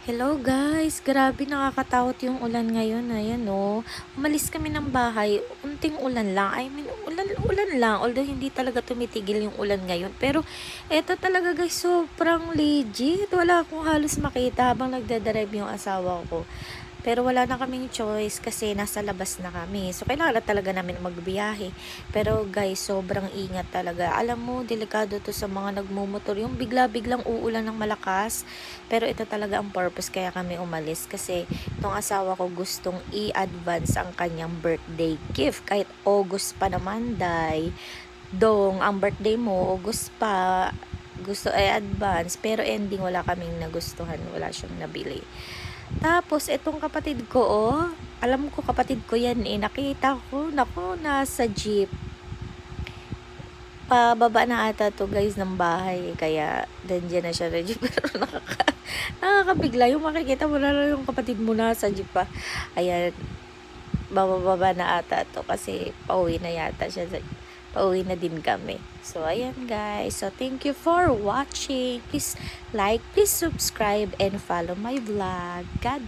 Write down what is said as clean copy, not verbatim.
Hello guys, grabe nakakatakot yung ulan ngayon. Ayan oh. Umalis kami ng bahay, unting ulan lang. I mean, ulan lang. Although hindi talaga tumitigil yung ulan ngayon. Pero eto talaga guys, sobrang legit. Wala akong halos makita habang nagdadrive yung asawa ko. Pero wala na kaming choice kasi nasa labas na kami. So, kailangan talaga namin magbiyahe. Pero guys, sobrang ingat talaga. Alam mo, delikado to sa mga nagmumotor. Yung bigla-biglang uulan ng malakas. Pero ito talaga ang purpose kaya kami umalis. Kasi itong asawa ko gustong i-advance ang kanyang birthday gift. Kahit August pa naman, day. Dong, ang birthday mo, August pa. Gusto ay advance. Pero ending, wala kaming nagustuhan. Wala siyang nabili. Tapos, itong kapatid ko, oh, alam ko kapatid ko yan eh, nakita ko, naku, nasa jeep. Pababa na ata to guys ng bahay, kaya dyan na siya na jeep. Pero nakakabigla, yung makikita mo na lang yung kapatid mo nasa jeep pa. Ayan, bababa na ata to kasi pauwi na yata siya. Pauwi na din kami. So, ayan guys. So, thank you for watching. Please like, please subscribe, and follow my vlog. God